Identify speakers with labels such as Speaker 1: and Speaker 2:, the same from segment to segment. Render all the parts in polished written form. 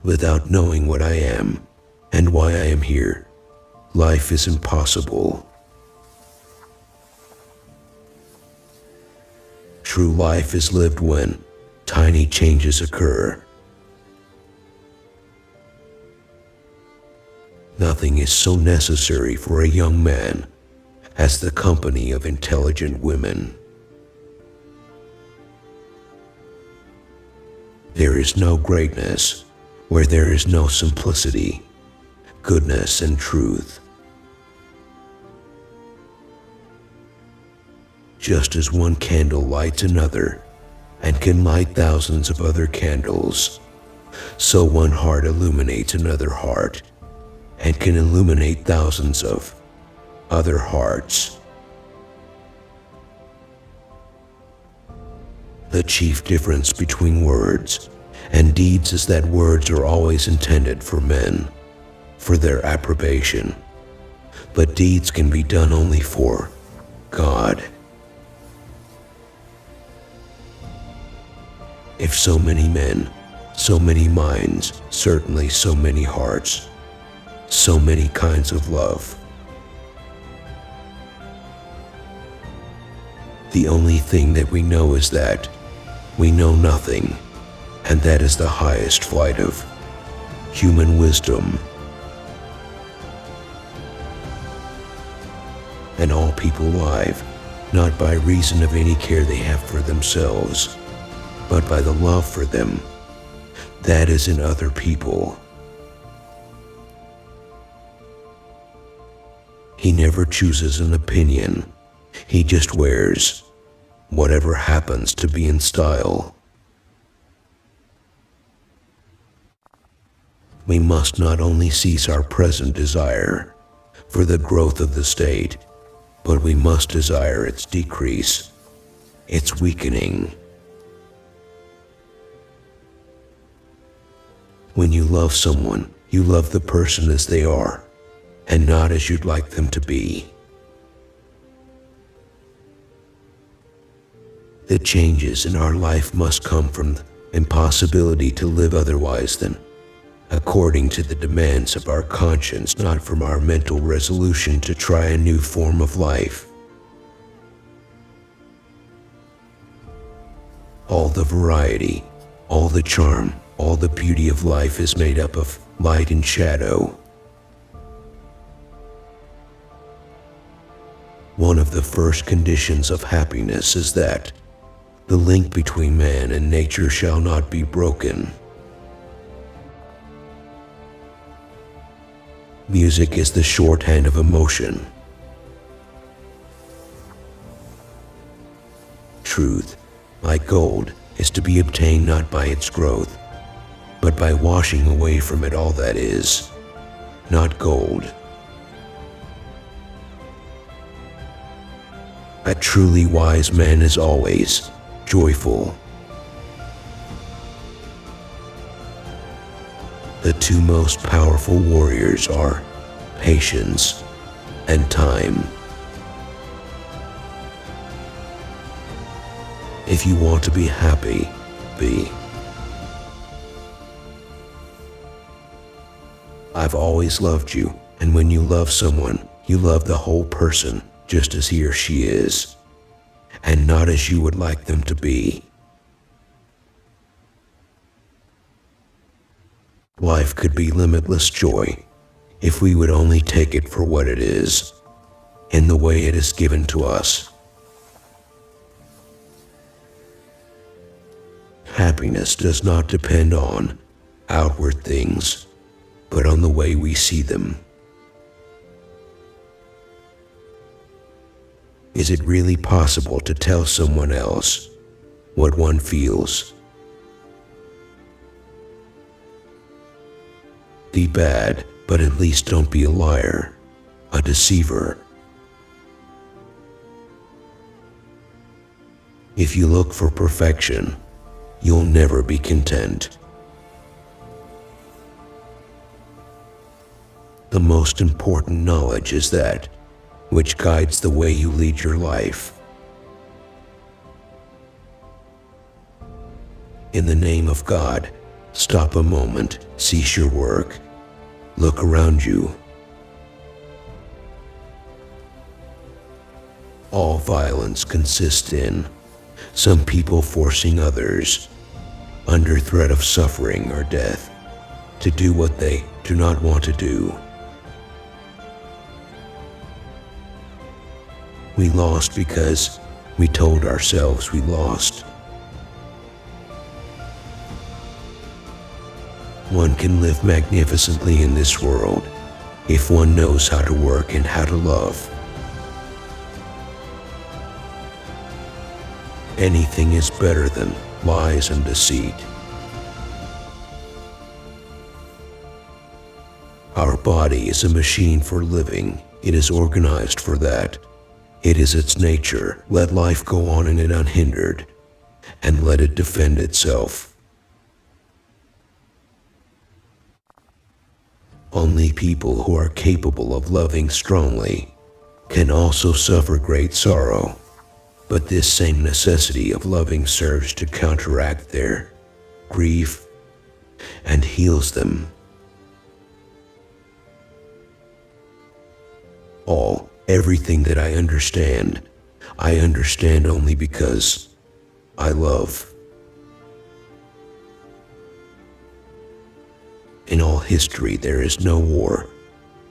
Speaker 1: without knowing what I am and why I am here, life is impossible. True life is lived when tiny changes occur. Nothing is so necessary for a young man as the company of intelligent women. There is no greatness where there is no simplicity, goodness, and truth. Just as one candle lights another and can light thousands of other candles, so one heart illuminates another heart and can illuminate thousands of other hearts. The chief difference between words and deeds is that words are always intended for men, for their approbation, but deeds can be done only for God. If so many men, so many minds, certainly so many hearts, so many kinds of love. The only thing that we know is that we know nothing, and that is the highest flight of human wisdom. And all people live, not by reason of any care they have for themselves, but by the love for them that is in other people. He never chooses an opinion, he just wears whatever happens to be in style. We must not only cease our present desire for the growth of the state, but we must desire its decrease, its weakening. When you love someone, you love the person as they are, and not as you'd like them to be. The changes in our life must come from the impossibility to live otherwise than according to the demands of our conscience, not from our mental resolution to try a new form of life. All the variety, all the charm, all the beauty of life is made up of light and shadow. One of the first conditions of happiness is that the link between man and nature shall not be broken. Music is the shorthand of emotion. Truth, like gold, is to be obtained not by its growth, but by washing away from it all that is not gold. A truly wise man is always joyful. The two most powerful warriors are patience and time. If you want to be happy, be. I've always loved you, and when you love someone, you love the whole person just as he or she is, and not as you would like them to be. Life could be limitless joy if we would only take it for what it is, in the way it is given to us. Happiness does not depend on outward things, but on the way we see them. Is it really possible to tell someone else what one feels? Be bad, but at least don't be a liar, a deceiver. If you look for perfection, you'll never be content. The most important knowledge is that which guides the way you lead your life. In the name of God, Stop a moment, cease your work, look around you. All violence consists in some people forcing others, under threat of suffering or death, to do what they do not want to do. We lost because we told ourselves we lost. One can live magnificently in this world if one knows how to work and how to love. Anything is better than lies and deceit. Our body is a machine for living. It is organized for that. It is its nature. Let life go on in it unhindered, and let it defend itself. Only people who are capable of loving strongly can also suffer great sorrow, but this same necessity of loving serves to counteract their grief and heals them. Everything that I understand only because I love. In all history, there is no war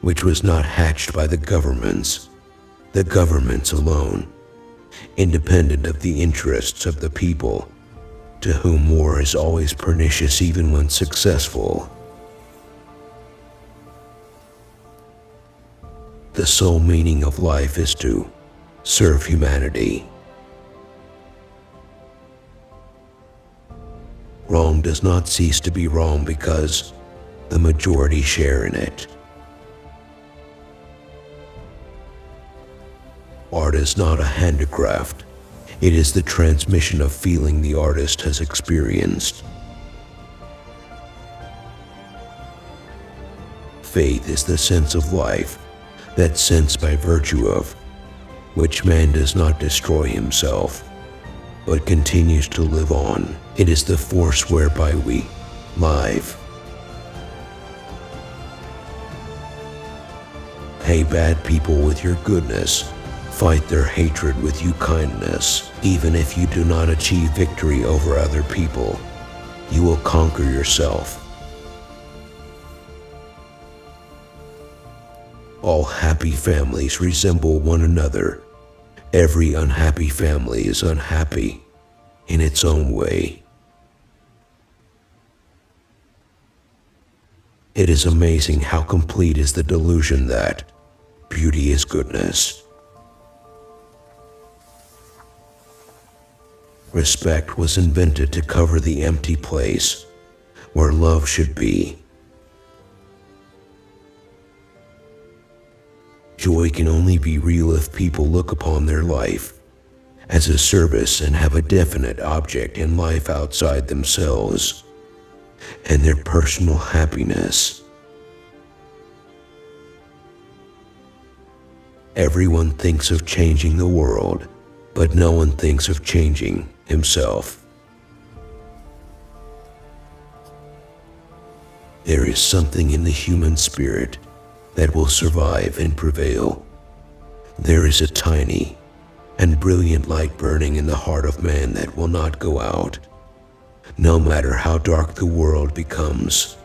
Speaker 1: which was not hatched by the governments alone, independent of the interests of the people, to whom war is always pernicious even when successful. The sole meaning of life is to serve humanity. Wrong does not cease to be wrong because the majority share in it. Art is not a handicraft. It is the transmission of feeling the artist has experienced. Faith is the sense of life, that sense by virtue of which man does not destroy himself, but continues to live on. It is the force whereby we live. Pay bad people with your goodness. Fight their hatred with your kindness. Even if you do not achieve victory over other people, you will conquer yourself. All happy families resemble one another. Every unhappy family is unhappy in its own way. It is amazing how complete is the delusion that beauty is goodness. Respect was invented to cover the empty place where love should be. Joy can only be real if people look upon their life as a service and have a definite object in life outside themselves and their personal happiness. Everyone thinks of changing the world, but no one thinks of changing himself. There is something in the human spirit that will survive and prevail. There is a tiny and brilliant light burning in the heart of man that will not go out, no matter how dark the world becomes.